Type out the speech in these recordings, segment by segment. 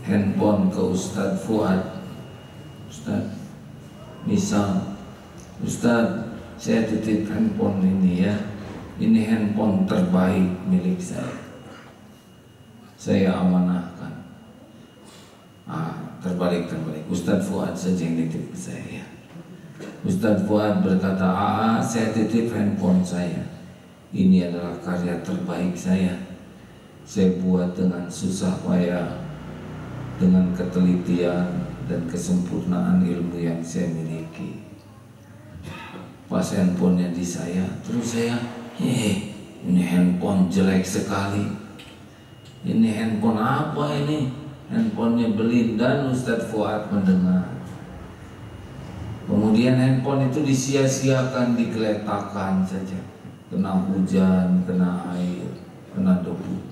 handphone ke Ustadz Fuad, Ustadz, misal, Ustadz, saya titip handphone ini ya, ini handphone terbaik milik saya amanahkan. Terbalik, Ustadz Fuad saja yang titip ke saya. Ustadz Fuad berkata, saya titip handphone saya, ini adalah karya terbaik saya buat dengan susah payah, dengan ketelitian dan kesempurnaan ilmu yang saya miliki. Pas handphonenya di saya, terus saya, ini handphone jelek sekali. Ini handphone apa ini? Handphonenya Belindan. Ustadz Fuad mendengar. Kemudian handphone itu disia-siakan, digeletakkan saja, kena hujan, kena air, kena debu.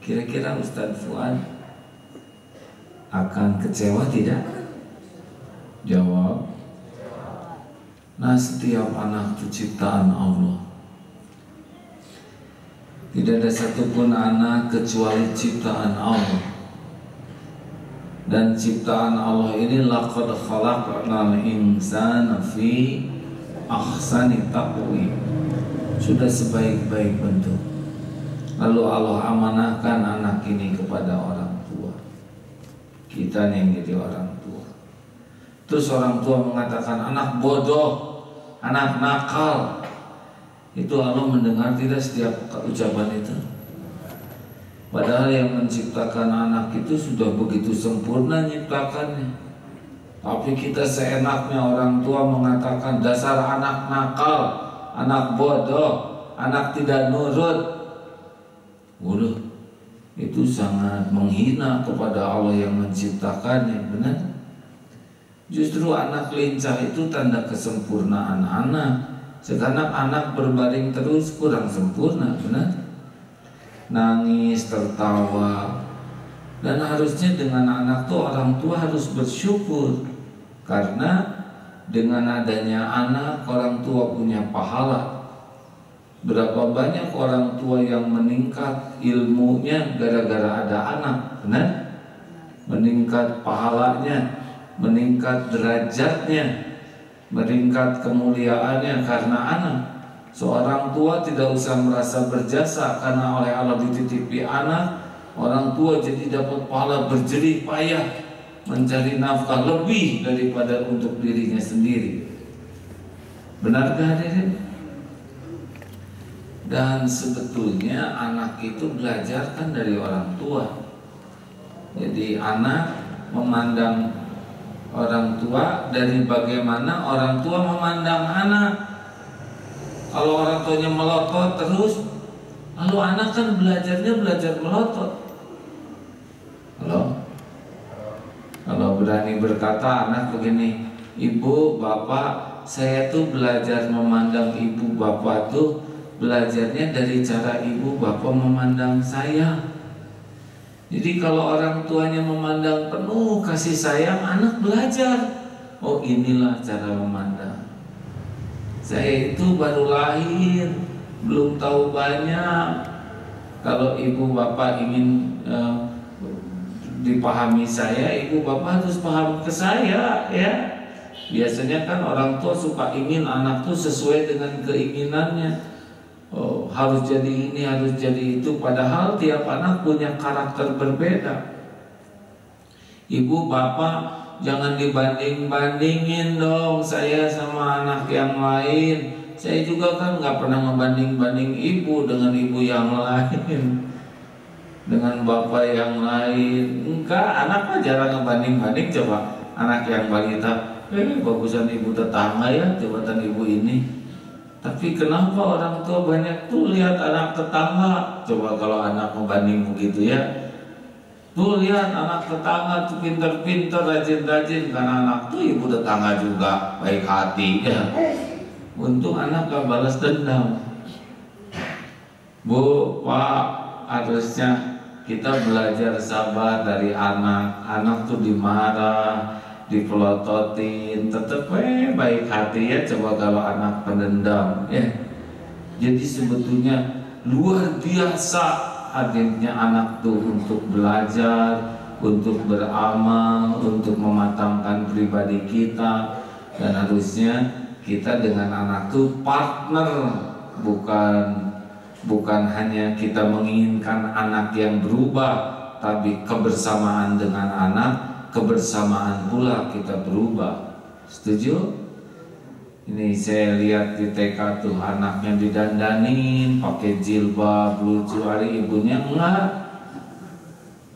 Kira-kira Ustadz Fuad akan kecewa tidak? Jawab, nah setiap anak itu ciptaan Allah. Tidak ada satupun anak kecuali ciptaan Allah. Dan ciptaan Allah ini laqad khalaqnal insana fi ahsani taqwim, sudah sebaik-baik bentuk. Lalu Allah amanahkan anak ini kepada orang tua. Kita yang jadi orang tua. Terus orang tua mengatakan anak bodoh, anak nakal. Itu Allah mendengar tidak setiap ucapan itu? Padahal yang menciptakan anak itu sudah begitu sempurna nyiptakannya. Tapi kita seenaknya orang tua mengatakan dasar anak nakal, anak bodoh, anak tidak nurut. Waduh, itu sangat menghina kepada Allah yang menciptakannya, benar? Justru anak lincah itu tanda kesempurnaan anak. Sekarang anak berbaring terus kurang sempurna, benar? Nangis, tertawa. Dan harusnya dengan anak tuh orang tua harus bersyukur, karena dengan adanya anak orang tua punya pahala. Berapa banyak orang tua yang meningkat ilmunya gara-gara ada anak, benar? Meningkat pahalanya, meningkat derajatnya, meningkat kemuliaannya karena anak. Seorang tua tidak usah merasa berjasa karena oleh Allah dititipi anak. Orang tua jadi dapat pahala berjerih payah mencari nafkah lebih daripada untuk dirinya sendiri. Benarkah hadirin? Dan sebetulnya anak itu belajar kan dari orang tua. Jadi anak memandang orang tua dari bagaimana orang tua memandang anak. Kalau orang tuanya melotot terus, lalu anak kan belajar melotot. Kalau berani berkata anak begini, ibu, bapak, saya tuh belajar memandang ibu bapak tuh belajarnya dari cara ibu bapak memandang saya. Jadi kalau orang tuanya memandang penuh kasih sayang, anak belajar. Oh, inilah cara memandang. Saya itu baru lahir, belum tahu banyak. Kalau ibu bapak ingin dipahami saya, ibu bapak harus paham ke saya, ya. Biasanya kan orang tua suka ingin anak tuh sesuai dengan keinginannya. Oh, harus jadi ini, harus jadi itu. Padahal tiap anak punya karakter berbeda. Ibu bapak jangan dibanding-bandingin dong saya sama anak yang lain. Saya juga kan nggak pernah ngebanding-banding ibu dengan ibu yang lain, dengan bapak yang lain. Enggak, anak mah jarang ngebanding-banding. Coba anak yang balita, bagusan ibu tetangga ya, jabatan ibu ini. Tapi kenapa orang tua banyak tuh lihat anak tetangga? Coba kalau anak membanding begitu ya, tuh lihat anak tetangga tuh pinter-pinter, rajin-rajin, karena anak tuh ibu tetangga juga baik hati ya. Untung anak gak balas dendam. Bu, Pak, harusnya kita belajar sabar dari anak. Anak tuh dimarah, dipelototin, tetep baik hati ya. Coba kalau anak pendendam ya. Jadi sebetulnya luar biasa hadirnya anak tuh untuk belajar, untuk beramal, untuk mematangkan pribadi kita. Dan harusnya kita dengan anak itu partner, bukan hanya kita menginginkan anak yang berubah, tapi kebersamaan dengan anak, kebersamaan pula kita berubah. Setuju? Ini saya lihat di TK tuh anaknya didandanin pakai jilbab lucu, hari ibunya enggak.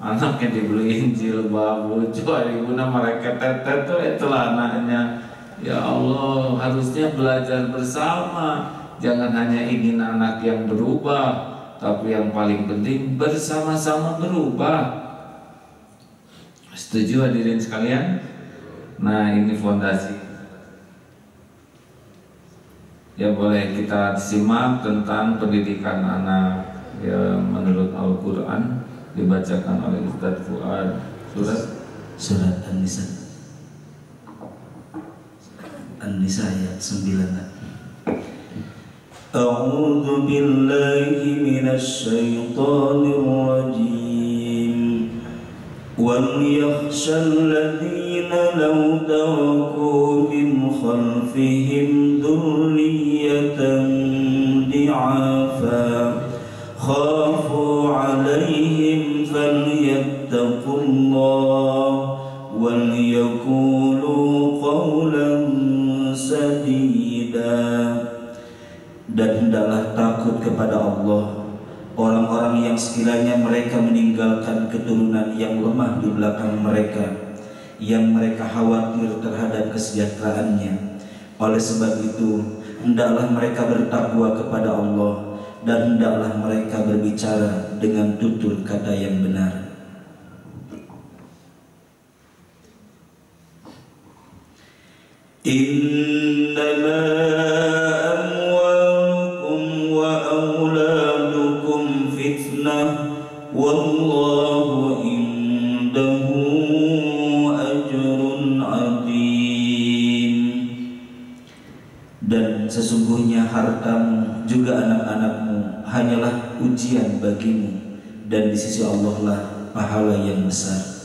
Anaknya dibeliin jilbab lucu, hari ibunya mereka tetet tuh itulah anaknya. Ya Allah, harusnya belajar bersama. Jangan hanya ingin anak yang berubah, tapi yang paling penting bersama-sama berubah. Setuju hadirin sekalian? Nah, ini fondasi. Ya, boleh kita simak tentang pendidikan anak ya menurut Al-Quran, dibacakan oleh Ustaz Fuad. Surat An-Nisa ayat 9. A'udzu billahi minasy syaithanir rajim. Wal yakhshal ladzina law taraku min khalfihim dhurriyyatan di'afa khafu 'alaihim falyattaqullah wal yaqulu qawlan sadida. Dan hendaklah takut kepada Allah orang-orang yang sekiranya mereka meninggalkan keturunan yang lemah di belakang mereka, yang mereka khawatir terhadap kesejahteraannya. Oleh sebab itu, hendaklah mereka bertakwa kepada Allah, dan hendaklah mereka berbicara dengan tutur kata yang benar. Innama amwalukum wa auladukum fitnah wallahu indahu ajrun azim. Dan sesungguhnya hartamu juga anak-anakmu hanyalah ujian bagimu, dan di sisi Allah lah pahala yang besar.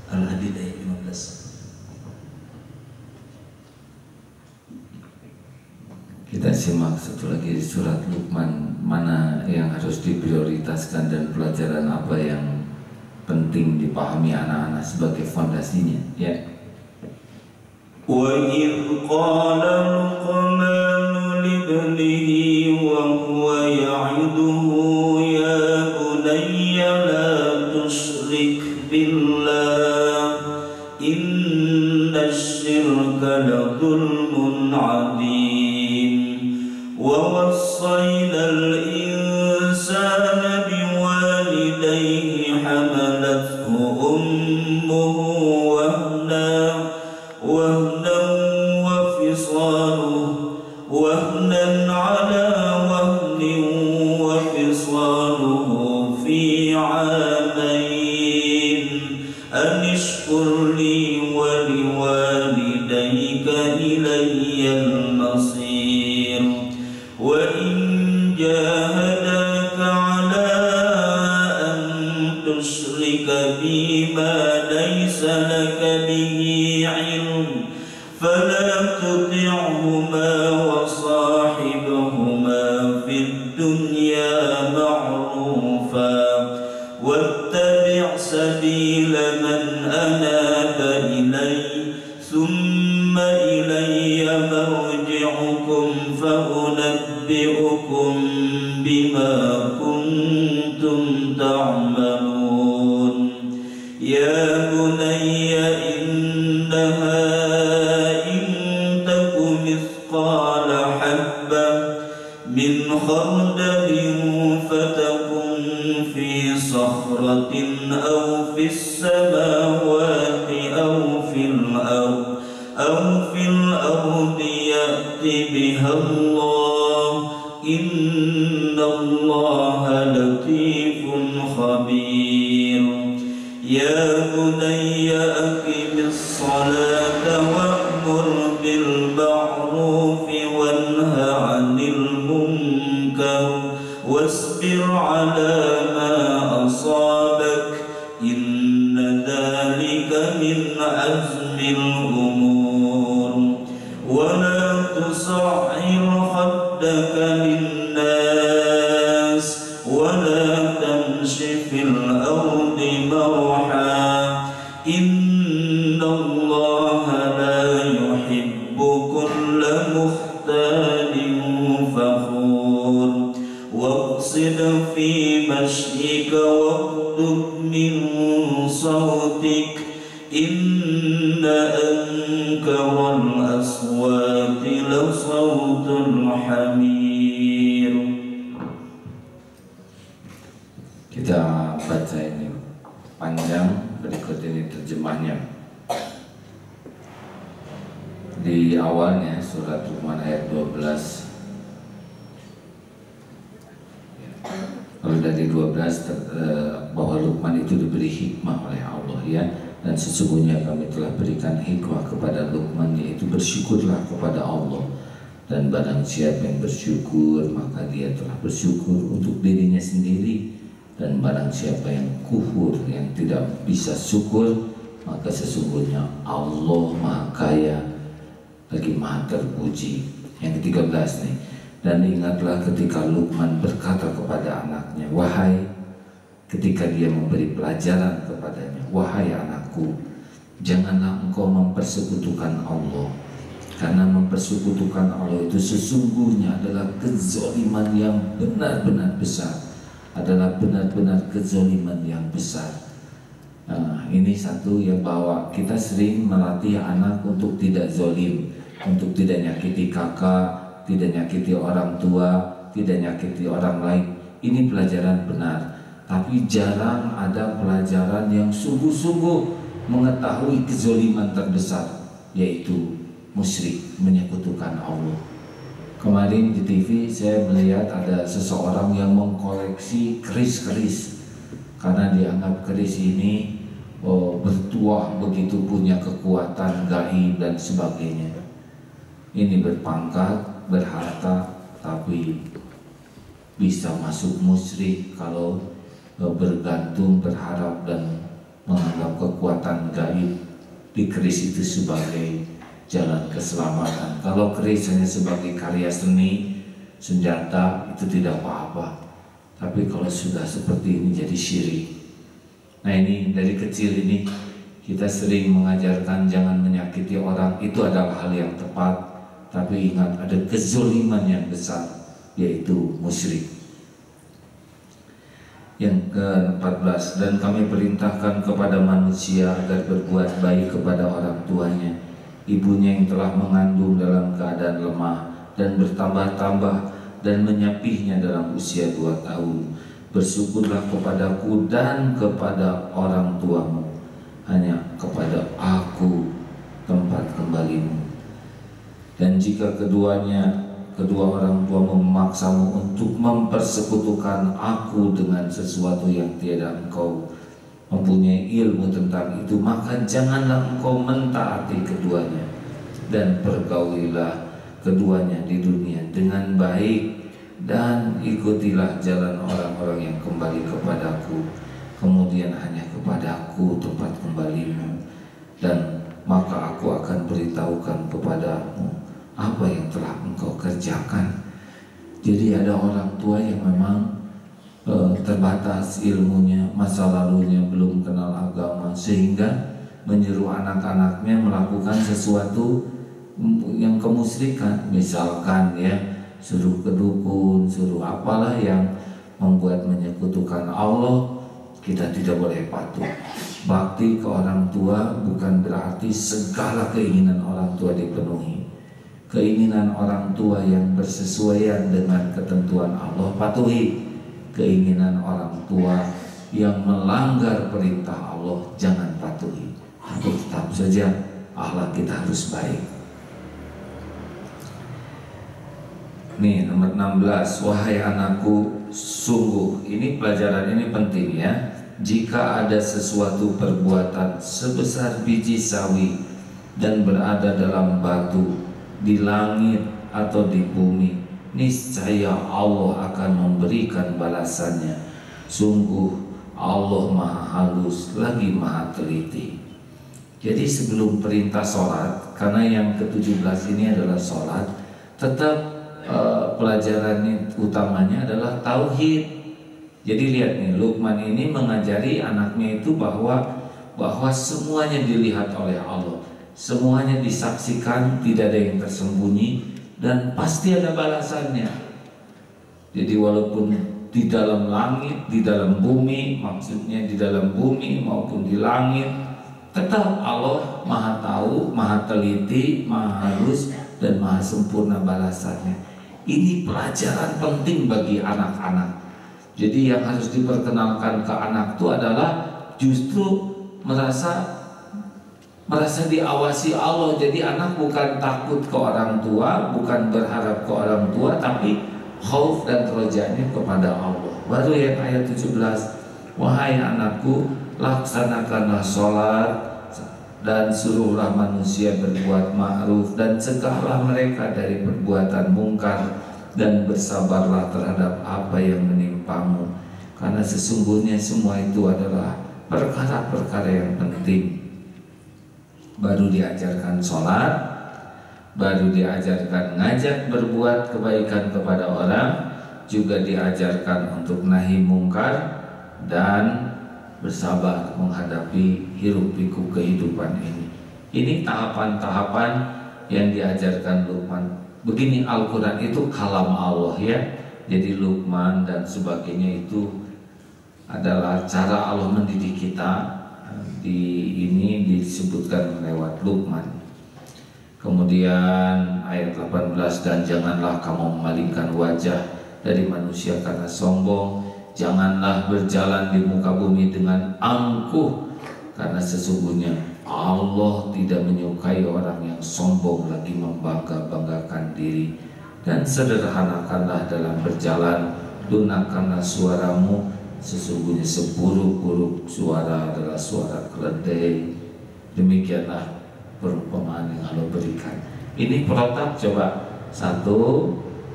Al-Hadid ayat 15. Kita simak satu lagi surat Luqman, mana yang harus diprioritaskan dan pelajaran apa yang penting dipahami anak-anak sebagai fondasinya, ya. Wa idh qala Luqman libnihi wa huwa ya'iduhu ya bunayya la tusyrik billah inna syirka la dhulmun 'adzim. Wa wassayna al-insana biwalidayhi hamalathu ummuhu wahnan wa wahnan 'ala wahnin wa fisaluhu fi 'amayn an ishkur li wa liwalidayka ilayyal masir. Wa in jahadaka 'ala an tushrika bima laysa laka bihi 'ilm fala tuti'huma wa sahibhuma fid dunya ma'rufa wattabi' sabila man anaba ilayya thumma ilayya marji'ukum fa unabbi'ukum bima kuntum ta'malun. Ya bunayya innaha مثقال حبة من خردل فتكن في صخرة أو في السماوات أو في الأرض يأت بها الله إن الله لطيف خبير. يا بني أقم الصلاة وأمر بالمعروف وانه عن المنكر واصبر واصبر على ما أصابك إن ذلك من عزم الأمور ولا تصعر خدك للناس ولا تمش في الأرض مرحا إن الله لا يحب كل مختال فخور واقصد في مشيك واغضض من صوتك إن أنكر الأصوات لصوت الحمير. Kita baca ini panjang, berikut ini terjemahnya. Di awalnya surat Luqman ayat 12. Kalau dari 12 bahwa Luqman itu diberi hikmah oleh Allah, ya, dan sesungguhnya kami telah berikan hikmah kepada Luqman, yaitu bersyukurlah kepada Allah, dan barang siapa yang bersyukur maka dia telah bersyukur untuk dirinya sendiri, dan barang siapa yang kufur, yang tidak bisa syukur, maka sesungguhnya Allah Maha Kaya lagi Maha Terpuji. Yang ke-13 nih, dan ingatlah ketika Luqman berkata kepada anaknya, wahai, ketika dia memberi pelajaran kepadanya, wahai anakku, janganlah engkau mempersekutukan Allah, karena mempersekutukan Allah itu sesungguhnya adalah kezaliman yang benar-benar besar, adalah benar-benar kezaliman yang besar. Nah, ini satu yang bahwa kita sering melatih anak untuk tidak zalim, untuk tidak nyakiti kakak, tidak nyakiti orang tua, tidak nyakiti orang lain. Ini pelajaran benar, tapi jarang ada pelajaran yang sungguh-sungguh mengetahui kezaliman terbesar, yaitu musyrik, menyekutukan Allah. Kemarin di TV saya melihat ada seseorang yang mengkoleksi keris-keris, karena dianggap keris ini bertuah begitu, punya kekuatan gaib dan sebagainya. Ini berpangkat, berharta, tapi bisa masuk musyrik kalau bergantung, berharap dan menganggap kekuatan gaib di keris itu sebagai jalan keselamatan. Kalau keris hanya sebagai karya seni, senjata, itu tidak apa-apa. Tapi kalau sudah seperti ini jadi syirik. Nah, ini dari kecil ini kita sering mengajarkan jangan menyakiti orang, itu adalah hal yang tepat. Tapi ingat, ada kezaliman yang besar, yaitu musyrik. Yang ke-14, dan kami perintahkan kepada manusia agar berbuat baik kepada orang tuanya, ibunya yang telah mengandung dalam keadaan lemah dan bertambah-tambah, dan menyapihnya dalam usia 2 tahun. Bersyukurlah kepadaku dan kepada orang tuamu, hanya kepada aku tempat kembalimu. Dan jika kedua orang tua memaksamu untuk mempersekutukan aku dengan sesuatu yang tiada engkau mempunyai ilmu tentang itu, maka janganlah engkau mentaati keduanya, dan pergaulilah keduanya di dunia dengan baik, dan ikutilah jalan orang-orang yang kembali kepadaku, kemudian hanya kepadaku tempat kembalimu, dan maka aku akan beritahukan kepadamu apa yang telah engkau kerjakan. Jadi ada orang tua yang memang terbatas ilmunya, masa lalunya belum kenal agama, sehingga menyuruh anak-anaknya melakukan sesuatu yang kemusyrikan, misalkan ya, suruh ke dukun, suruh apalah yang membuat menyekutukan Allah. Kita tidak boleh patuh. Bakti ke orang tua bukan berarti segala keinginan orang tua dipenuhi. Keinginan orang tua yang bersesuaian dengan ketentuan Allah patuhi. Keinginan orang tua yang melanggar perintah Allah jangan patuhi. Tapi tetap saja akhlak kita harus baik. Nih nomor 16, wahai anakku, sungguh ini pelajaran ini penting ya. Jika ada sesuatu perbuatan sebesar biji sawi dan berada dalam batu, di langit atau di bumi, niscaya Allah akan memberikan balasannya. Sungguh Allah maha halus lagi maha teliti. Jadi sebelum perintah sholat, karena yang ke-17 ini adalah sholat, tetap pelajaran utamanya adalah tauhid. Jadi lihat nih, Luqman ini mengajari anaknya itu bahwa semuanya dilihat oleh Allah, semuanya disaksikan, tidak ada yang tersembunyi, dan pasti ada balasannya. Jadi walaupun di dalam langit, di dalam bumi, maksudnya di dalam bumi maupun di langit, tetap Allah maha tahu, maha teliti, maha halus, dan maha sempurna balasannya. Ini pelajaran penting bagi anak-anak. Jadi yang harus diperkenalkan ke anak itu adalah justru merasa diawasi Allah. Jadi anak bukan takut ke orang tua, bukan berharap ke orang tua, tapi khauf dan rojanya kepada Allah. Baru yang ayat 17, wahai anakku, laksanakanlah sholat dan suruhlah manusia berbuat ma'ruf dan cegahlah mereka dari perbuatan mungkar dan bersabarlah terhadap apa yang menimpamu, karena sesungguhnya semua itu adalah perkara-perkara yang penting. Baru diajarkan sholat, baru diajarkan ngajak berbuat kebaikan kepada orang, juga diajarkan untuk nahi mungkar dan bersabar menghadapi hiruk pikuk kehidupan ini. Ini tahapan-tahapan yang diajarkan Luqman. Begini, Al-Quran itu kalam Allah ya. Jadi Luqman dan sebagainya itu adalah cara Allah mendidik kita. Ini disebutkan lewat Luqman. Kemudian ayat 18, dan janganlah kamu memalingkan wajah dari manusia karena sombong. Janganlah berjalan di muka bumi dengan angkuh, karena sesungguhnya Allah tidak menyukai orang yang sombong lagi membangga-banggakan diri. Dan sederhanakanlah dalam berjalan, lunakkanlah suaramu, sesungguhnya seburuk-buruk suara adalah suara keledai. Demikianlah perumpamaan yang Allah berikan. Ini protap coba. 1,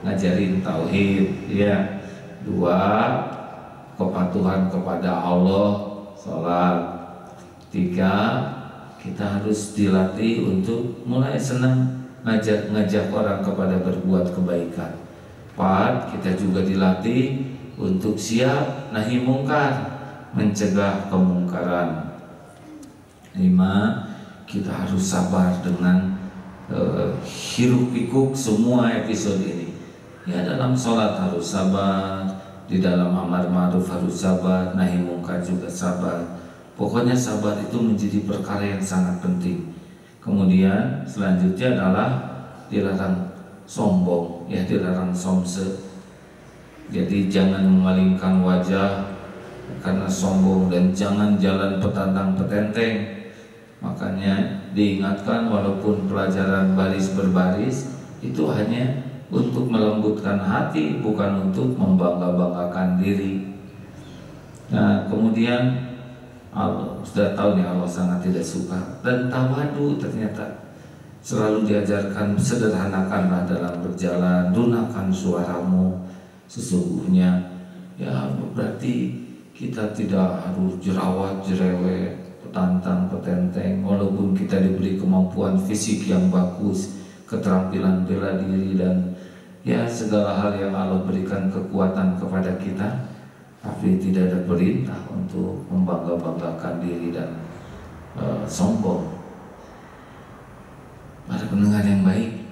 ngajarin tauhid ya. 2, kepatuhan kepada Allah, sholat. 3, kita harus dilatih untuk mulai senang ngajak orang kepada berbuat kebaikan. 4, kita juga dilatih untuk siap nahi mungkar, mencegah kemungkaran. 5, kita harus sabar dengan hiruk pikuk semua episode ini. Ya, dalam sholat harus sabar, di dalam amar ma'ruf harus sabar, nahi mungkar juga sabar. Pokoknya sabar itu menjadi perkara yang sangat penting. Kemudian selanjutnya adalah dilarang sombong, ya, dilarang somse. Jadi jangan memalingkan wajah karena sombong, dan jangan jalan petantang petenteng. Makanya diingatkan, walaupun pelajaran baris berbaris itu hanya untuk melembutkan hati, bukan untuk membangga-banggakan diri. Nah, kemudian Allah sudah tahu nih, Allah sangat tidak suka. Dan tawadu ternyata selalu diajarkan, sederhanakanlah dalam berjalan, lunakan suaramu. Sesungguhnya ya berarti kita tidak harus jerawat, jerewet, petantang, petenteng. Walaupun kita diberi kemampuan fisik yang bagus, keterampilan bela diri, dan ya segala hal yang Allah berikan kekuatan kepada kita, tapi tidak ada perintah untuk membangga-banggakan diri dan sombong. Para pendengar yang baik,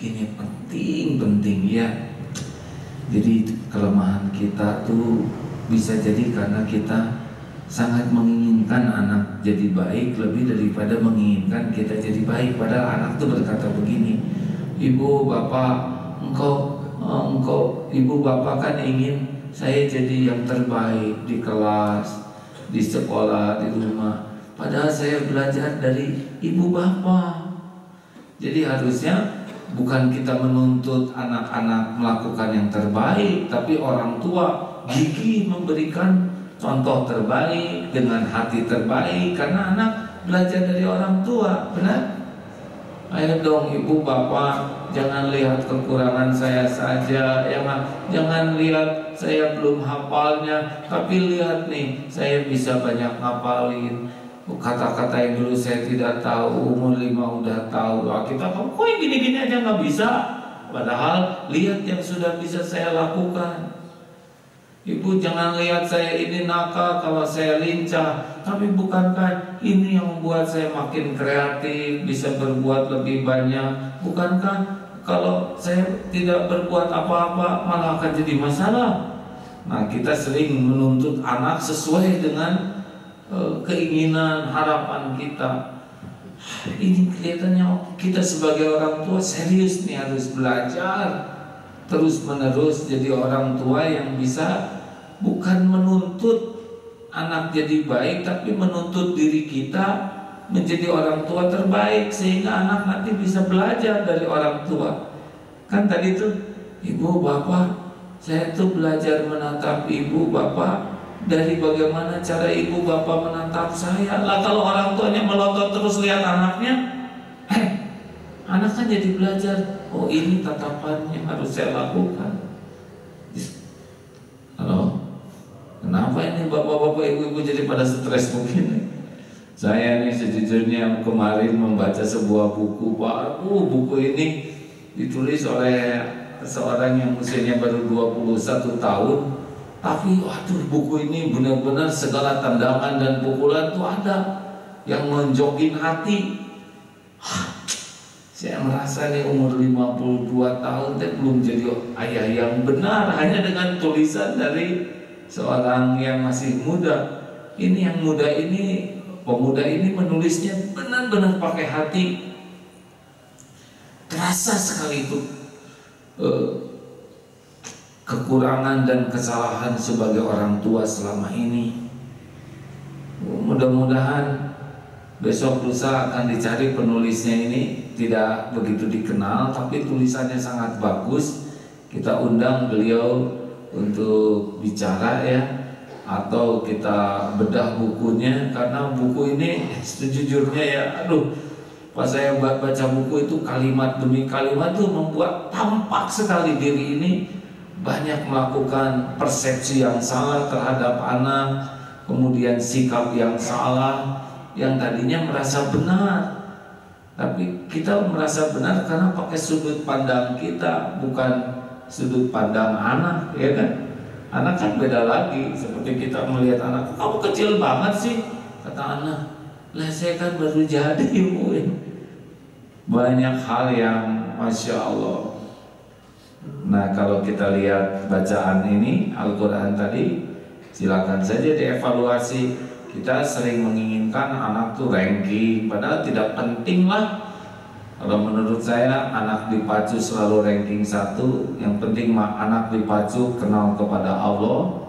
ini penting ya. Jadi kelemahan kita tuh bisa jadi karena kita sangat menginginkan anak jadi baik lebih daripada menginginkan kita jadi baik. Padahal anak tuh berkata begini, ibu bapak, engkau ibu bapak kan ingin saya jadi yang terbaik di kelas, di sekolah, di rumah. Padahal saya belajar dari ibu bapak. Jadi harusnya bukan kita menuntut anak-anak melakukan yang terbaik, tapi orang tua gigih memberikan contoh terbaik dengan hati terbaik, karena anak belajar dari orang tua, benar? Ayo dong ibu bapak, jangan lihat kekurangan saya saja, jangan lihat saya belum hafalnya, tapi lihat nih saya bisa banyak ngapalin. Kata-kata yang dulu saya tidak tahu, umur 5 udah tahu. Kita kok yang gini-gini aja nggak bisa, padahal lihat yang sudah bisa saya lakukan. Ibu jangan lihat saya ini nakal kalau saya lincah, tapi bukankah ini yang membuat saya makin kreatif, bisa berbuat lebih banyak? Bukankah kalau saya tidak berbuat apa-apa malah akan jadi masalah? Nah, kita sering menuntut anak sesuai dengan keinginan, harapan kita. Ini kelihatannya kita sebagai orang tua serius nih, harus belajar terus menerus jadi orang tua yang bisa bukan menuntut anak jadi baik, tapi menuntut diri kita menjadi orang tua terbaik, sehingga anak nanti bisa belajar dari orang tua. Kan tadi tuh ibu bapak, saya tuh belajar menatap ibu bapak dari bagaimana cara ibu bapak menatap saya. Lah kalau orang tuanya melotot terus lihat anaknya, anak kan jadi belajar, oh ini tatapannya harus saya lakukan. Halo, kenapa ini bapak-bapak ibu-ibu jadi pada stres begini? Saya nih sejujurnya kemarin membaca sebuah buku, Pak. Buku ini ditulis oleh seorang yang usianya baru 21 tahun. Tapi waduh, buku ini benar-benar segala tendangan dan pukulan tuh ada yang menjokin hati. Saya merasa nih umur 52 tahun saya belum jadi ayah yang benar, hanya dengan tulisan dari seorang yang masih muda. Ini yang muda ini, pemuda ini menulisnya benar-benar pakai hati. Terasa sekali itu kekurangan dan kesalahan sebagai orang tua selama ini. Mudah-mudahan besok lusa akan dicari penulisnya ini, tidak begitu dikenal tapi tulisannya sangat bagus. Kita undang beliau untuk bicara ya, atau kita bedah bukunya, karena buku ini sejujurnya ya, pas saya baca buku itu kalimat demi kalimat tuh membuat tampak sekali diri ini banyak melakukan persepsi yang salah terhadap anak, kemudian sikap yang salah, yang tadinya merasa benar, tapi kita merasa benar karena pakai sudut pandang kita, bukan sudut pandang anak, ya kan? Anak kan beda lagi. Seperti kita melihat anak, kamu kecil banget sih, kata anak, lah saya kan baru jadi ibu. Banyak hal yang Masya Allah. Nah, kalau kita lihat bacaan ini Al-Quran tadi, silakan saja dievaluasi. Kita sering menginginkan anak tuh ranking, padahal tidak penting lah. Kalau menurut saya anak dipacu selalu ranking 1. Yang penting anak dipacu kenal kepada Allah,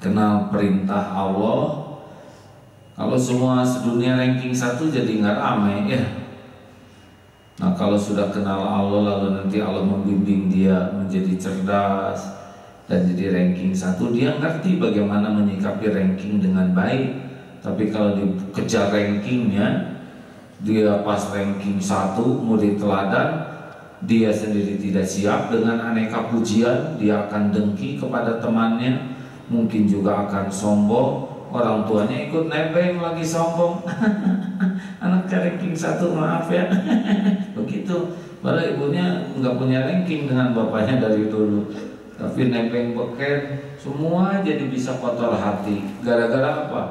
kenal perintah Allah. Kalau semua sedunia ranking 1 jadi nggak ramai ya. Nah, kalau sudah kenal Allah lalu nanti Allah membimbing dia menjadi cerdas dan jadi ranking 1, dia ngerti bagaimana menyikapi ranking dengan baik. Tapi kalau dikejar rankingnya, dia pas ranking 1 murid teladan, dia sendiri tidak siap dengan aneka pujian, dia akan dengki kepada temannya, mungkin juga akan sombong. Orang tuanya ikut nebeng lagi sombong. Anak ranking 1 maaf ya. Begitu. Padahal ibunya nggak punya ranking dengan bapaknya dari dulu, tapi nebeng beken, semua jadi bisa kotor hati. Gara-gara apa?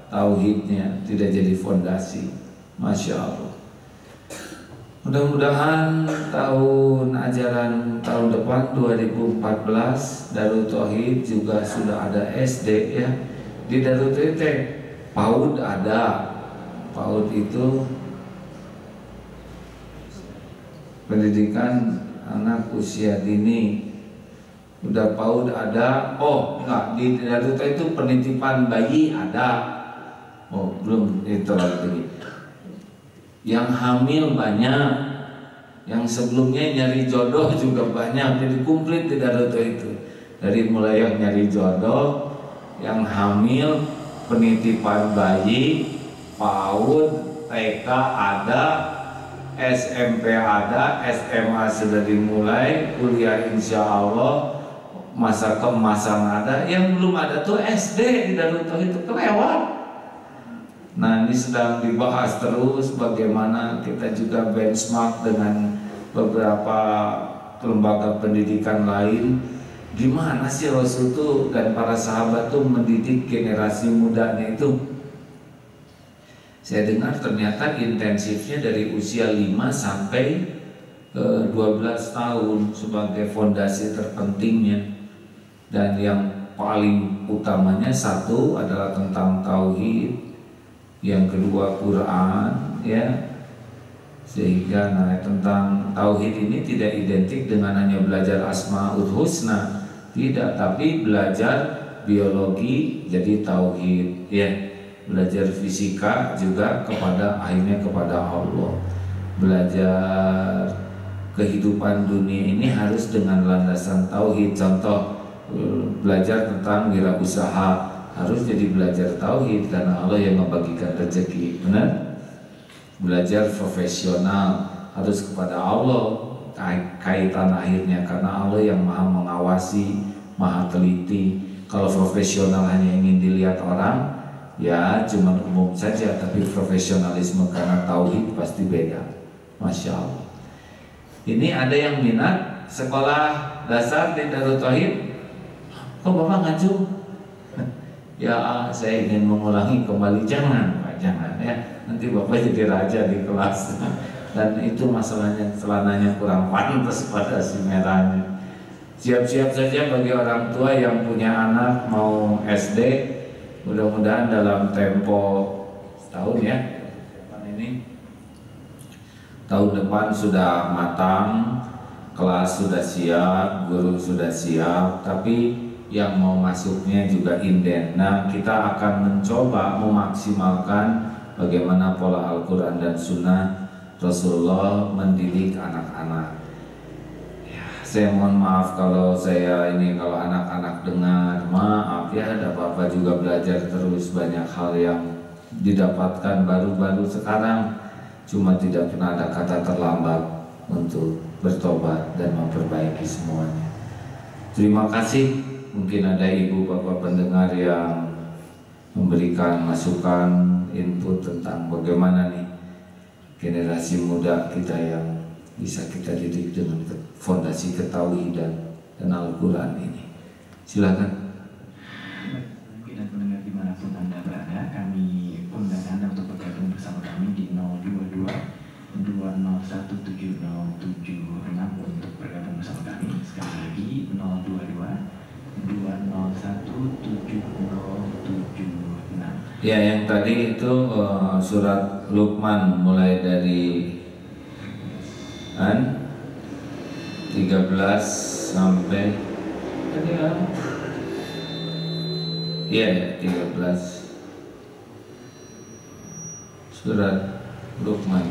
Tauhidnya tidak jadi fondasi. Masya Allah. Mudah-mudahan tahun ajaran tahun depan 2014 Darul Tauhid juga sudah ada SD ya. Di Darul Tauhid PAUD ada. PAUD itu pendidikan anak usia dini. Udah PAUD ada. Oh enggak, di Darul Tauhid itu penitipan bayi ada. Oh belum itu lagi. Yang hamil banyak, yang sebelumnya nyari jodoh juga banyak. Jadi komplit di Darul Tauhid itu. Dari mulai yang nyari jodoh, yang hamil, penitipan bayi, PAUD, TK ada, SMP ada, SMA sudah dimulai, kuliah insya Allah, masa keemasan ada. Yang belum ada tuh SD di Darut Tauhid itu kelewat. Nah ini sedang dibahas terus bagaimana kita juga benchmark dengan beberapa lembaga pendidikan lain. Gimana sih Rasul tuh dan para sahabat tuh mendidik generasi mudanya itu? Saya dengar ternyata intensifnya dari usia 5 sampai 12 tahun sebagai fondasi terpentingnya. Dan yang paling utamanya satu adalah tentang tauhid, yang kedua Quran, ya. Sehingga tentang tauhid ini tidak identik dengan hanya belajar Asmaul Husna, tidak, tapi belajar biologi jadi tauhid, ya. Belajar fisika juga akhirnya kepada Allah. Belajar kehidupan dunia ini harus dengan landasan tauhid. Contoh, belajar tentang wirausaha harus jadi belajar tauhid karena Allah yang membagikan rezeki, benar? Belajar profesional harus kepada Allah, kaitan akhirnya karena Allah yang maha mengawasi, maha teliti. Kalau profesional hanya ingin dilihat orang, ya cuma umum saja, tapi profesionalisme karena tauhid pasti beda. Masya Allah. Ini ada yang minat sekolah dasar di Darut Tauhid. Kok Bapak ngaju? Ya saya ingin mengulangi kembali. Jangan Pak, jangan ya. Nanti Bapak jadi raja di kelas. Dan itu masalahnya, celananya kurang pantas pada si merahnya. Siap-siap saja bagi orang tua yang punya anak mau SD. Mudah-mudahan dalam tempo setahun ya, tahun depan sudah matang, kelas sudah siap, guru sudah siap, tapi yang mau masuknya juga inden. Nah, kita akan mencoba memaksimalkan bagaimana pola Al-Quran dan Sunnah Rasulullah mendidik anak-anak. Saya mohon maaf kalau kalau anak-anak dengar, maaf ya, ada Bapak juga belajar terus, banyak hal yang didapatkan baru-baru sekarang, cuma tidak pernah ada kata terlambat untuk bertobat dan memperbaiki semuanya. Terima kasih. Mungkin ada ibu bapak pendengar yang memberikan masukan, input tentang bagaimana nih generasi muda kita yang bisa kita didik dengan fondasi ketauhidan dan Al-Quran ini. Silakan. Mungkin pendengar dimanapun Anda berada, kami undang Anda untuk bergabung bersama kami di 022 2017076 untuk bergabung bersama kami. Sekali lagi 022 2017076. Ya, yang tadi itu surat Luqman mulai dari 13 sampai tadi ya 13 surat Luqman.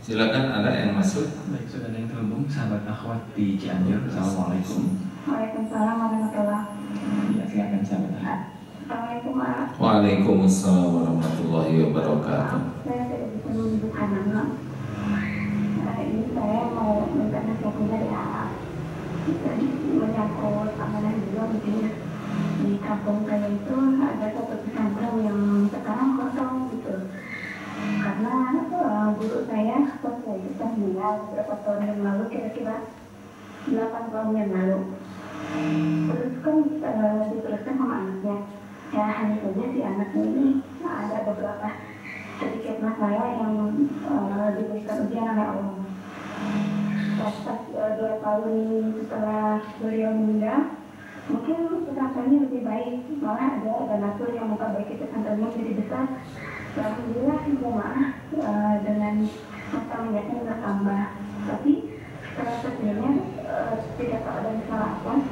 Silakan, ada yang masuk. Baik, sudah ada yang terhubung, sahabat akhwat di Cianjur. Assalamualaikum. Waalaikumsalam warahmatullahi wabarakatuh. Ya, silakan sahabat akhwat. Assalamualaikum Pak. Waalaikumsalam warahmatullahi wabarakatuh. Saya tidak bisa menunjukkan nama. Ini saya mau minta nasihatnya dari Arab. Menyangkut amanah juga mungkin ya. Di kampung saya itu ada satu pesantren yang sekarang kosong gitu. Karena guru saya pas saya sudah meninggal beberapa tahun yang lalu, kira-kira 8 tahun yang lalu. Terus kan diteruskan sama anaknya. Ya hanya saja si anaknya ini ada beberapa sedikit masalah yang diberikan ujian oleh Allah. Pas 2 tahun setelah beliau meninggal, mungkin pesantrennya lebih baik, malah ada donatur yang memperbaiki pesantrennya jadi besar. Alhamdulillah jemaah dengan masalahnya bertambah. Tapi setelah sebenarnya tidak tahu ada masalah apa,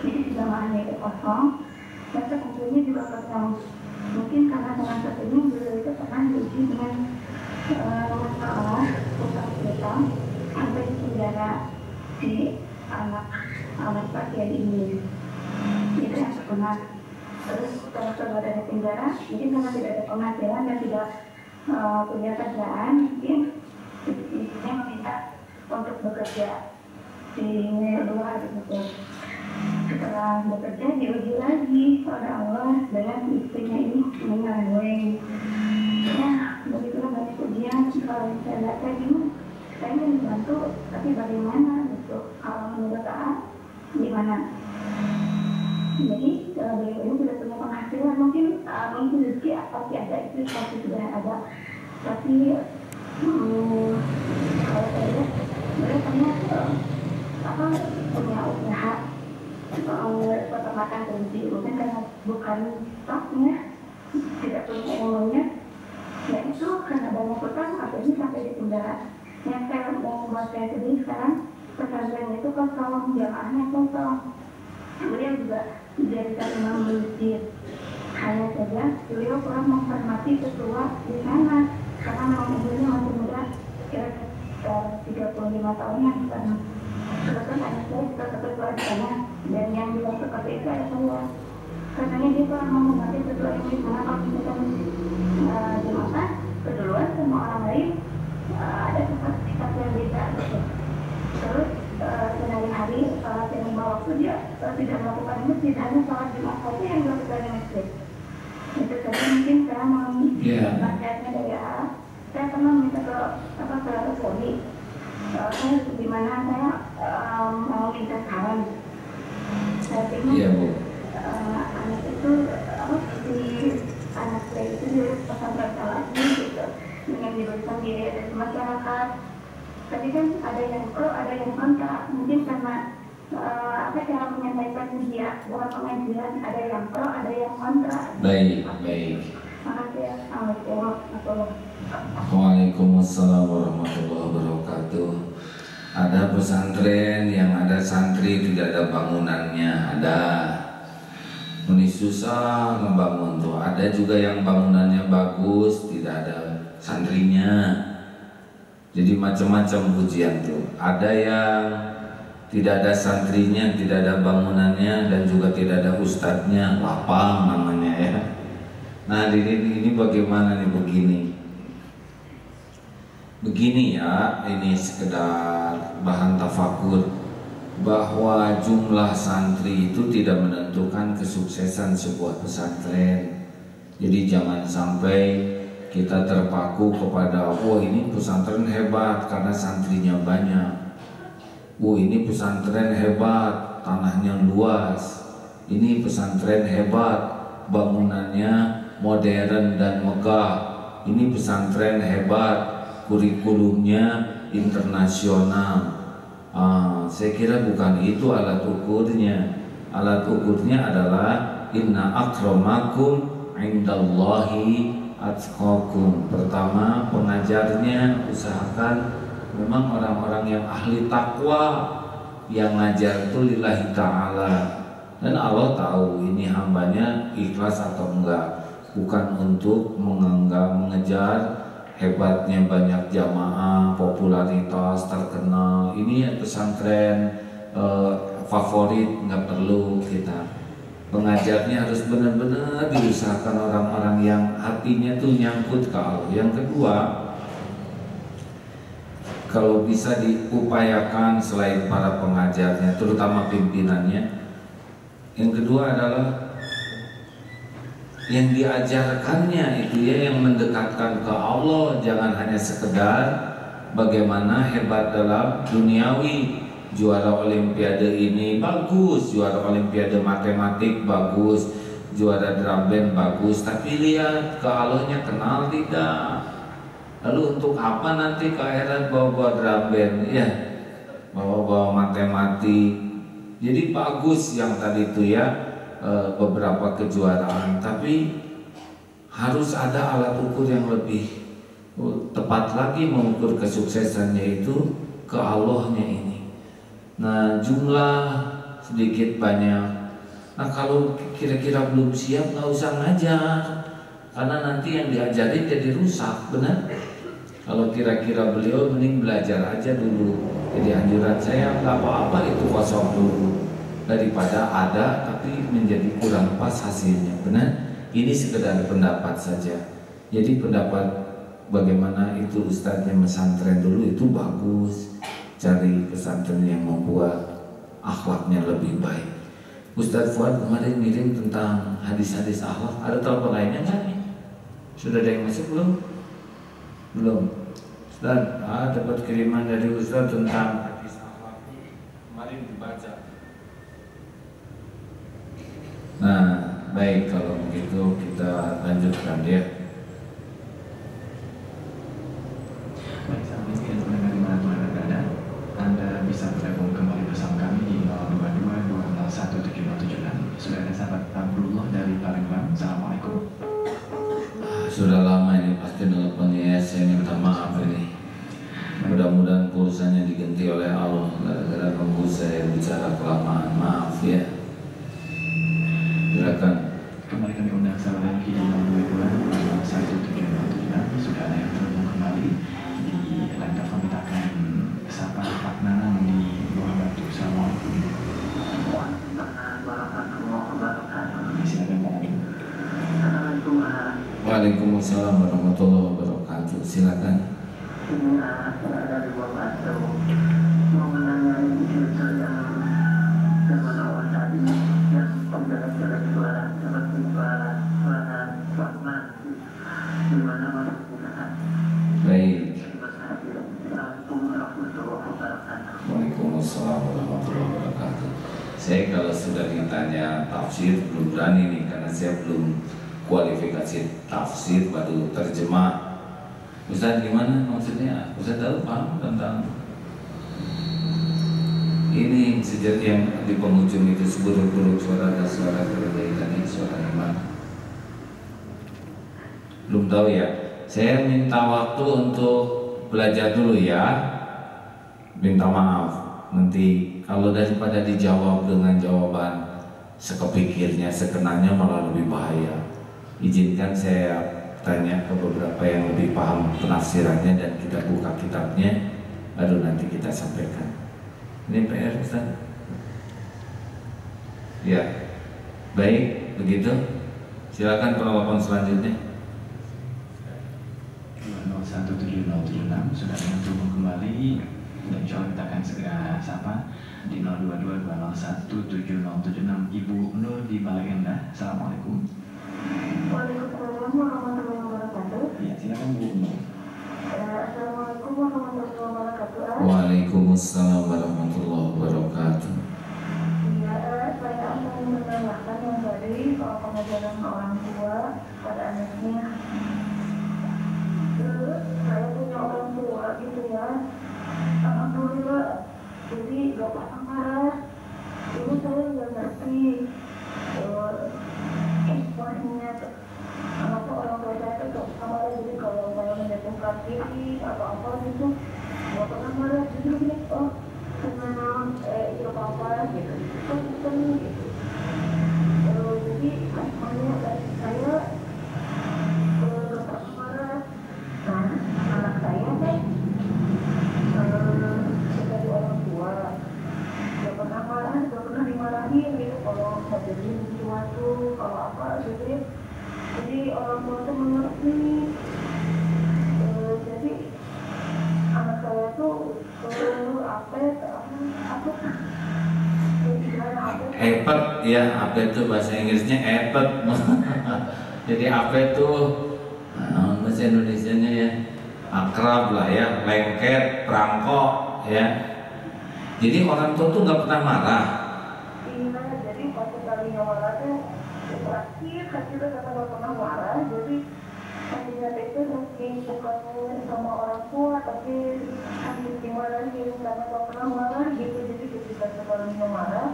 jadi jemaahnya itu kosong. Dan pesantrennya juga kosong. Mungkin karena dengan satunya beliau itu pernah diuji dengan masalah utang piutang sampai di penjara si anak pasien ini. Itu yang terkenal. Terus setelah keluar dari penjara, mungkin karena tidak ada penghasilan dan tidak punya kerjaan, mungkin istrinya meminta untuk bekerja di luar gitu. Setelah bekerja diuji lagi oleh Allah dengan istrinya ini mengalami. Ya, begitulah banyak ujian. Kalau saya lihat saya bingung, saya ingin membantu, tapi bagaimana gitu? Kalau menurut gimana? Jadi beliau ini sudah punya penghasilan, mungkin rezeki pasti ada, itu pasti sudah ada. Tapi kalau saya lihat beliau punya usaha peternakan kelinci, mungkin karena bukan stoknya, tidak punya ilmunya, ya itu karena banyak utang akhirnya sampai ditunda. Yang saya mau buat saya sedih sekarang, pesantren itu kosong, jamaahnya kosong. Beliau juga dijadikan imam masjid, hanya saja beliau kurang menghormati ketua di sana karena memang umurnya masih muda, kira-kira 35 tahunan sekarang. Kebetulan anak saya juga ketua di sana, dan yang bilang seperti itu adalah saya. Katanya dia kurang menghormati ketua yang di sana. Kalau misalkan jemaah keduluan sama orang lain, ada sifat yang beda gitu. Terus sehari-hari salat yang lima waktu dia tidak melakukan di masjid, hanya salat Jumat saja yang dilakukan di masjid. Itu saja mungkin saya mau nasihatnya dari saya pernah minta ke suami, saya gimana saya mau minta saran. Saya ingin anak itu anak saya itu di pesantren salatnya gitu, dengan diberikan diri dari masyarakat. Tapi kan ada yang pro, ada yang kontra. Mungkin karena cara menyampaikan dia dalam pengajian, ada yang pro, ada yang kontra. Baik. Makasih ya. Assalamualaikum warahmatullahi wabarakatuh. Waalaikumsalam warahmatullahi wabarakatuh. Ada pesantren yang ada santri tidak ada bangunannya, ada. Ini susah membangun tuh. Ada juga yang bangunannya bagus, tidak ada santrinya. Jadi macam-macam ujian tuh. Ada yang tidak ada santrinya, tidak ada bangunannya, dan juga tidak ada ustadznya, lapang namanya ya. Nah ini bagaimana nih begini ya, ini sekedar bahan tafakur bahwa jumlah santri itu tidak menentukan kesuksesan sebuah pesantren. Jadi jangan sampai kita terpaku kepada ini pesantren hebat karena santrinya banyak. Ini pesantren hebat, tanahnya luas. Ini pesantren hebat, bangunannya modern dan megah. Ini pesantren hebat, kurikulumnya internasional. Saya kira bukan itu alat ukurnya. Alat ukurnya adalah inna akramakum indallahi atqakum. Pertama, pengajarnya usahakan memang orang-orang yang ahli takwa, yang ngajar itu lillahi ta'ala, dan Allah tahu ini hambanya ikhlas atau enggak. Bukan untuk mengejar hebatnya banyak jamaah, popularitas, terkenal. Ini pesantren favorit, nggak perlu kita. Pengajarnya harus benar-benar diusahakan orang-orang yang hatinya tuh nyangkut ke Allah. Yang kedua, kalau bisa diupayakan selain para pengajarnya, terutama pimpinannya. Yang kedua adalah yang diajarkannya itu ya, yang mendekatkan ke Allah. Jangan hanya sekedar bagaimana hebat dalam duniawi. Juara olimpiade ini bagus, juara olimpiade matematik bagus, juara drum band bagus, tapi lihat ke Allahnya kenal tidak. Lalu untuk apa nanti ke akhirat bawa-bawa drum band, ya bawa-bawa matematik. Jadi bagus yang tadi itu ya, beberapa kejuaraan, tapi harus ada alat ukur yang lebih tepat lagi mengukur kesuksesannya itu ke Allahnya ini. Nah, jumlah sedikit banyak. Nah, kalau kira-kira belum siap nggak usah ngajar, karena nanti yang diajarin jadi rusak, benar? Kalau kira-kira beliau mending belajar aja dulu. Jadi anjuran saya nggak apa-apa itu kosong dulu daripada ada tapi menjadi kurang pas hasilnya, benar? Ini sekedar pendapat saja. Jadi pendapat bagaimana itu ustadznya pesantren dulu itu bagus, cari pesantren yang membuat akhlaknya lebih baik. Ustadz Fuad kemarin ngirim tentang hadis-hadis akhlak, ada telepon lainnya nggak nih? Sudah ada yang masuk belum? Belum. Ustadz, dapat kiriman dari Ustadz tentang hadis akhlak, kemarin dibaca. Nah, baik, kalau begitu kita lanjutkan ya. Baik, saat ini kita mendengar dimanapun Anda berada, Anda bisa bergabung kembali bersama kami di 022-201-7076. Sudah ada sahabat Abdullah dari Palembang. Assalamualaikum. Sudah lama ini pasti nelponnya ya, saya minta maaf ini. Mudah-mudahan pulsanya diganti oleh Allah gara-gara kamu saya bicara kelamaan, maaf ya. Silakan. Kembali kami undang sahabat lagi di 022-17076. Sudah ada yang terhubung kembali di line telepon. Kita akan sapa Pak Nanang di Buah Batu. Assalamualaikum. Silakan Pak Nanang. Waalaikumsalam warahmatullahi wabarakatuh. Silakan. Ini ada di Buah Batu. Mau menanyai cerita yang zaman awal tadi yang penjaga-jaga suara seperti suara Rahman di mana maksudnya. Baik. Assalamualaikum warahmatullahi wabarakatuh. Waalaikumsalam warahmatullahi wabarakatuh. Saya kalau sudah ditanya tafsir belum berani nih, karena saya belum kualifikasi tafsir, baru terjemah. Ustaz gimana maksudnya? Ustaz tahu paham tentang ini sejak yang di penghujung itu seburuk-buruk suara dan suara kebaikan ini suara iman? Belum tahu ya. Saya minta waktu untuk belajar dulu ya. Minta maaf nanti kalau daripada dijawab dengan jawaban sekepikirnya, sekenanya malah lebih bahaya. Izinkan saya tanya ke beberapa yang lebih paham penafsirannya dan kita buka kitabnya, baru nanti kita sampaikan. Ini PR Ustaz. Ya, baik begitu. Silakan penelpon selanjutnya. 2017076 sudah terhubung kembali dan insya Allah kita akan segera sapa di 022-201-7076 Ibu Nur di Balai Endah. Assalamualaikum. Waalaikumsalam warahmatullahi wabarakatuh. Ya, silakan Bu Nur. Assalamualaikum warahmatullahi wabarakatuh. Waalaikumsalam warahmatullahi wabarakatuh. Iya, saya akan menanyakan yang tadi soal pengajaran orang tua pada anaknya. Saya punya orang tua gitu ya. Alhamdulillah, jadi gak pernah marah. Dulu saya nggak ngerti hikmahnya kenapa orang tua saya itu gak pernah marah. Jadi kalau saya menjatuhkan diri atau apa gitu, gak pernah marah. Jadi gini, oh senang, itu apa-apa gitu. Kan gitu. Jadi hikmahnya dari saya gak pernah marah. Nah, anak saya kan sebagai orang tua gak pernah marah, gak pernah dimarahin gitu kalau ngajarin sesuatu, kalau apa gitu ya. Jadi orang tua tuh mengerti. Jadi anak saya tuh Epet ya, apa itu bahasa Inggrisnya epet. Jadi apa itu bahasa Indonesianya ya, akrab lah ya, lengket, perangkok ya. Jadi orang tua tuh nggak pernah marah. Iya, jadi pas kalinya marah tuh terakhir kita nggak pernah marah. Jadi hatinya itu saking bukan sama orang tua, tapi saking dimarahin karena nggak pernah marah gitu. Jadi ketika kalinya marah,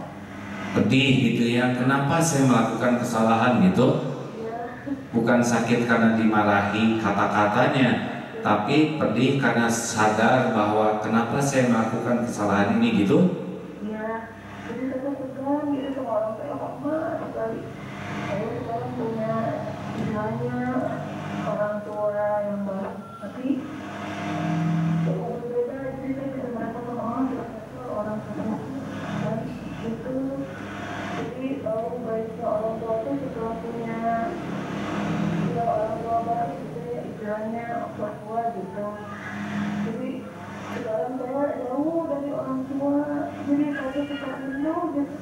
Pedih gitu ya, kenapa saya melakukan kesalahan gitu? Bukan sakit karena dimarahi kata-katanya, tapi pedih karena sadar bahwa kenapa saya melakukan kesalahan ini gitu. ya, jadi saya tegang gitu sama orang tua lama sekali. Saya sekarang punya istilahnya orang tua yang baik, tapi berbeda. Jadi saya bisa merasa orang tua dan itu. Jadi tahu baiknya orang tua itu setelah punya orang tua baik gitu ya, istilahnya orang tua gitu. Jadi sekarang saya jauh dari orang tua, jadi saya suka rindu gitu.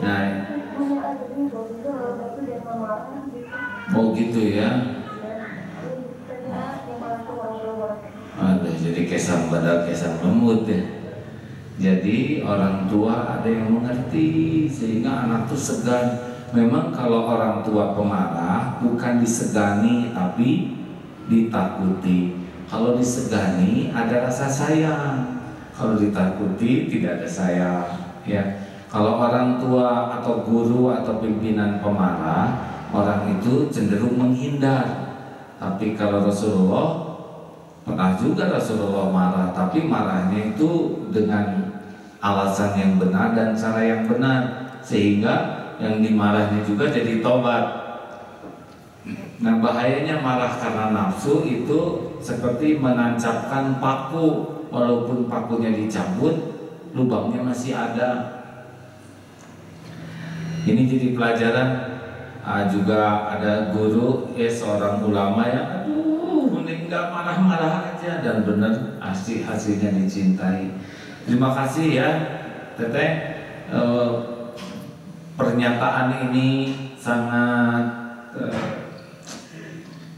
Nah, Hanya ada di bawah tapi dia nggak marah gitu. oh gitu ya. Aduh, jadi kesang badal kesang lembut ya. Jadi orang tua ada yang mengerti sehingga anak tuh segan. Memang kalau orang tua pemarah bukan disegani tapi ditakuti. Kalau disegani ada rasa sayang, kalau ditakuti tidak ada sayang ya. Kalau orang tua atau guru atau pimpinan pemarah, orang itu cenderung menghindar. Tapi kalau Rasulullah, pernah juga Rasulullah marah, tapi marahnya itu dengan alasan yang benar dan cara yang benar, sehingga yang dimarahnya juga jadi tobat. Nah, bahayanya marah karena nafsu itu seperti menancapkan paku, walaupun pakunya dicabut, lubangnya masih ada. Ini jadi pelajaran. Juga ada guru, seorang ulama ya, aduh, mending gak marah-marah aja, dan benar hasilnya dicintai. Terima kasih ya, Teteh. Pernyataan ini sangat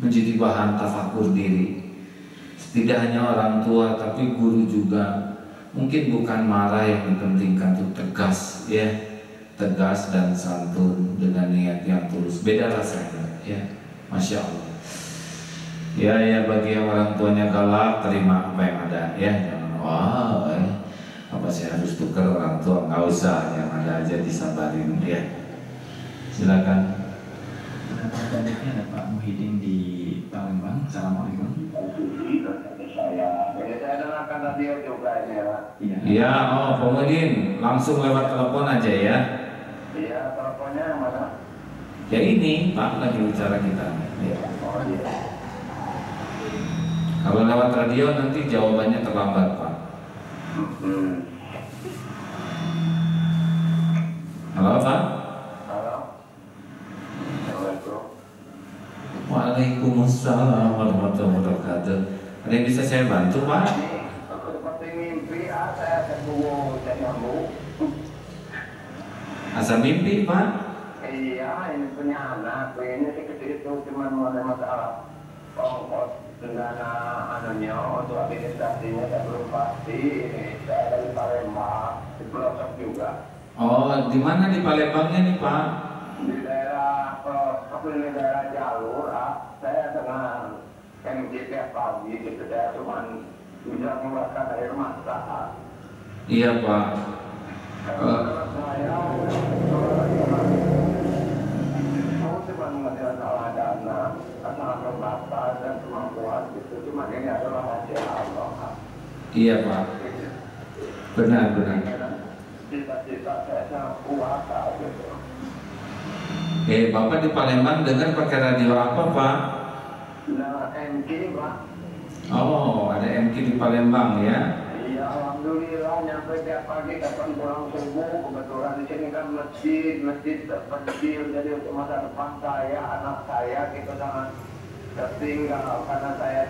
menjadi bahan tafakur diri. Tidak hanya orang tua, tapi guru juga. Mungkin bukan marah yang dipentingkan, itu tegas ya. Tegas dan santun dengan niat yang tulus, beda rasanya ya, masya Allah ya. Bagi yang orang tuanya galak, terima apa yang ada ya, jangan apa sih harus tukar orang tua, nggak usah, yang ada aja disabarin ya. Silakan. Selanjutnya ada Pak Muhyiddin di Palembang. Assalamualaikum. Saya dengarkan radio juga ini ya. Iya, Pak Muhyiddin, langsung lewat telepon aja ya. Iya, teleponnya yang mana? Ya ini Pak, lagi bicara kita ya. Oh iya. Kalau lewat radio nanti jawabannya terlambat Pak. Halo Pak. Halo. Assalamualaikum. Waalaikumsalam warahmatullahi wabarakatuh. Ada yang bisa saya bantu Pak? Aku seperti mimpi, saya ketemu nyambung. Asa mimpi Pak? Iya, ini punya anak. Ini sih kecil itu cuma ada masalah ongkos dana anunya untuk administrasinya saya belum pasti. Ini saya dari Palembang, di pelosok juga. Oh, di mana di Palembangnya nih Pak? Di daerah daerah jalur, saya dengan MG tiap pagi gitu, saya cuma bisa mengeluarkan air mata. Iya Pak. Saya mau cuma mengejar salah dana, sangat terbatas dan kemampuan gitu. Cuma ini adalah hasil Allah. Iya Pak. Benar. Cita-cita saya sangat kuat gitu. Bapak di Palembang dengar pakai radio apa Pak? Nah, MG Pak. Oh, ada MK di Palembang ya? Iya, alhamdulillah nyampe tiap pagi kapan pulang subuh. Kebetulan di sini kan masjid terpencil, jadi untuk masa depan saya, anak saya gitu sangat tertinggal karena saya.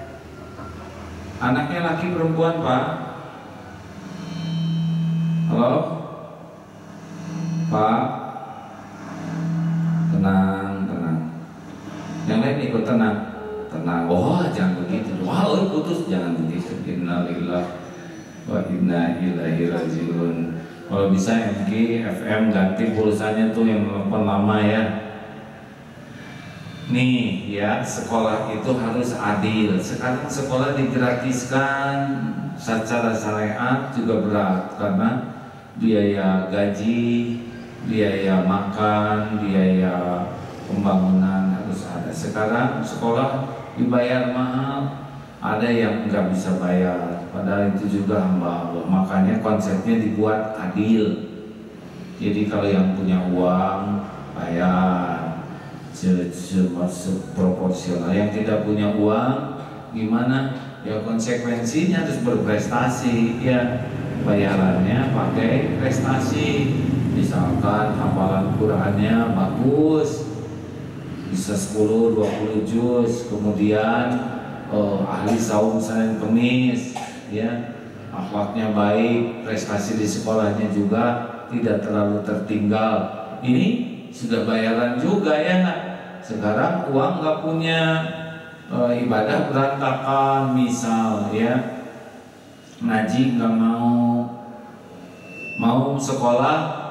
Anaknya laki perempuan Pak? Halo? Pak? Tenang. Yang lain ikut tenang. Oh, jangan begitu. Wah, putus, jangan begitu. Innalillahi wa inna ilaihi rajiun. Kalau bisa MG FM ganti pulsanya tuh yang telepon lama ya. Nih ya, sekolah itu harus adil. Sekarang sekolah digratiskan secara syariat juga berat karena biaya gaji, biaya makan, biaya pembangunan harus ada. Sekarang sekolah dibayar mahal, ada yang nggak bisa bayar, padahal itu juga hamba Allah. Makanya konsepnya dibuat adil. Jadi kalau yang punya uang bayar proporsional, yang tidak punya uang gimana? Ya konsekuensinya harus berprestasi ya, bayarannya pakai prestasi. Misalkan hafalan Qurannya bagus, bisa 10-20 juz, kemudian ahli saum Senin Kemis, ya, akhlaknya baik, prestasi di sekolahnya juga tidak terlalu tertinggal. Ini sudah bayaran juga ya nggak? Sekarang uang nggak punya, ibadah berantakan, misal ya, ngaji nggak mau sekolah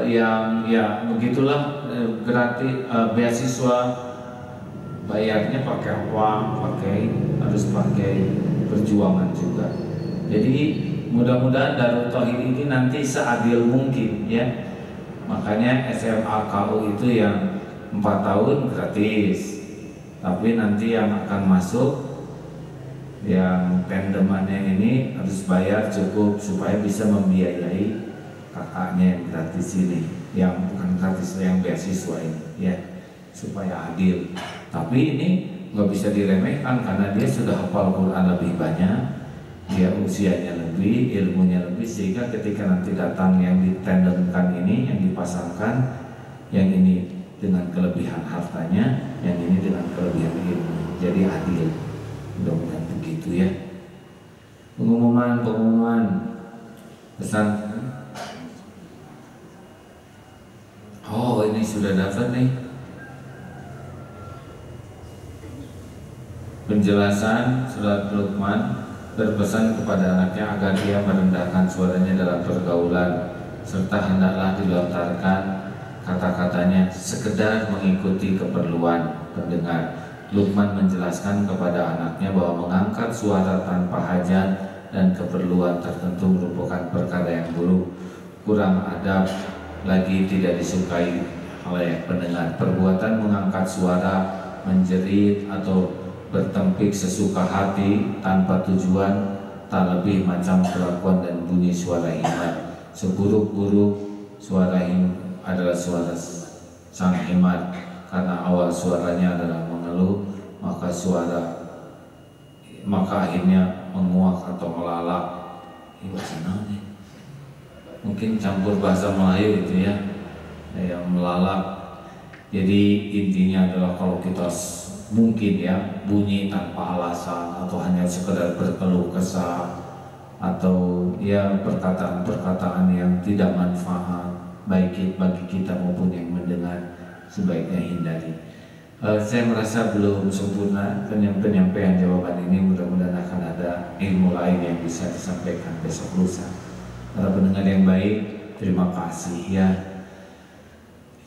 yang ya begitulah, gratis, beasiswa bayarnya pakai uang, harus pakai perjuangan juga. Jadi mudah-mudahan Darut Tauhid ini nanti seadil mungkin ya. Makanya SMA KU itu yang 4 tahun gratis, tapi nanti yang akan masuk yang tandemannya ini harus bayar cukup supaya bisa membiayai kakaknya yang gratis ini, yang bukan gratis, yang beasiswa ini ya, supaya adil. Tapi ini nggak bisa diremehkan karena dia sudah hafal Quran lebih banyak, dia usianya lebih, ilmunya lebih, sehingga ketika nanti datang yang ditandemkan ini, yang dipasangkan, yang ini dengan kelebihan hartanya, yang ini dengan kelebihan ilmu, jadi adil. Mudah-mudahan begitu ya. Pengumuman pesan. Oh, ini sudah dapat nih penjelasan surat Luqman, berpesan kepada anaknya agar dia merendahkan suaranya dalam pergaulan, serta hendaklah dilontarkan kata-katanya sekedar mengikuti keperluan pendengar. Luqman menjelaskan kepada anaknya bahwa mengangkat suara tanpa hajat dan keperluan tertentu merupakan perkara yang buruk, kurang adab, lagi tidak disukai oleh pendengar. Perbuatan mengangkat suara, menjerit atau bertempik sesuka hati tanpa tujuan tak lebih macam kelakuan dan bunyi suara himar. Seburuk-buruk suara adalah suara sang himar, karena awal suaranya adalah mengeluh, maka akhirnya menguak atau melalak. Mungkin campur bahasa Melayu itu ya, yang melalak. Jadi intinya adalah kalau kita mungkin ya bunyi tanpa alasan atau hanya sekedar berkeluh kesah atau ya perkataan-perkataan yang tidak manfaat baik bagi kita maupun yang mendengar, sebaiknya hindari. Saya merasa belum sempurna penyampaian jawaban ini. Mudah-mudahan akan ada ilmu lain yang bisa disampaikan besok lusa. Para pendengar yang baik, terima kasih ya.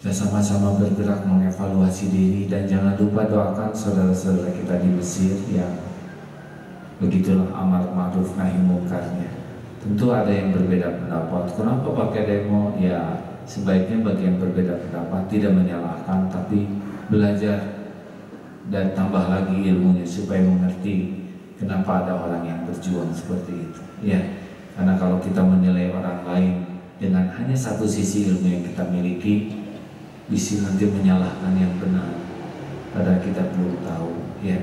Kita sama-sama bergerak mengevaluasi diri, dan jangan lupa doakan saudara-saudara kita di Mesir yang begitulah amar ma'ruf nahi mungkarnya. Tentu ada yang berbeda pendapat. Kenapa pakai demo? Ya sebaiknya bagi yang berbeda pendapat tidak menyalahkan, tapi belajar dan tambah lagi ilmunya supaya mengerti kenapa ada orang yang berjuang seperti itu ya. Karena kalau kita menilai orang lain dengan hanya satu sisi ilmu yang kita miliki, bisa nanti menyalahkan yang benar, padahal kita belum tahu ya.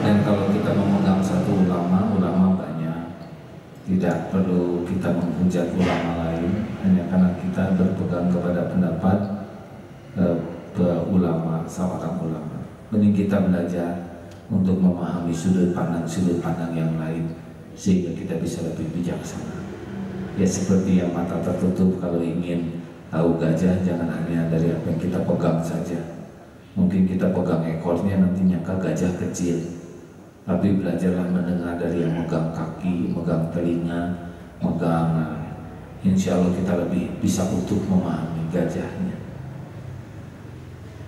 Dan kalau kita memegang satu ulama banyak, tidak perlu kita menghujat ulama lain hanya karena kita berpegang kepada pendapat seorang ulama. Mending kita belajar untuk memahami sudut pandang yang lain, sehingga kita bisa lebih bijaksana. Ya seperti yang mata tertutup, kalau ingin tahu gajah jangan hanya dari apa yang kita pegang saja. Mungkin kita pegang ekornya, nanti nyangka gajah kecil. Tapi belajarlah mendengar dari yang megang kaki, megang telinga, megang. Insya Allah kita lebih bisa untuk memahami gajahnya.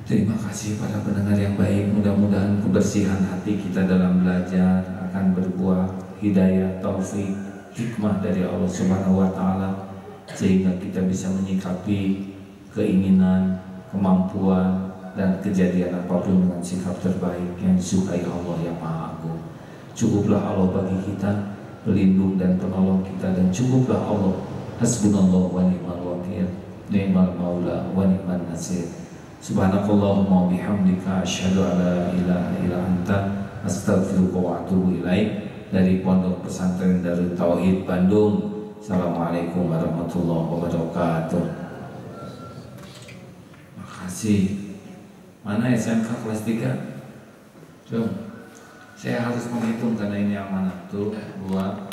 Terima kasih para pendengar yang baik. Mudah-mudahan kebersihan hati kita dalam belajar akan berbuah hidayah, taufik, hikmah dari Allah Subhanahu wa Ta'ala, sehingga kita bisa menyikapi keinginan, kemampuan, dan kejadian apapun dengan sikap terbaik yang disukai Allah yang Maha Agung. Cukuplah Allah bagi kita, pelindung dan penolong kita, dan cukuplah Allah. Hasbunallah wa ni'mal wakil, ni'mal maula wa ni'man nasir. Subhanakallahumma bihamdika asyhadu an la ilaha illa anta astaghfiruka wa atubu ilaik. Dari Pondok Pesantren Darut Tauhid Bandung. Assalamualaikum warahmatullahi wabarakatuh. Terima kasih. Mana SMK kelas 3? Coba. Saya harus menghitung karena ini amanah. Tuh, 2,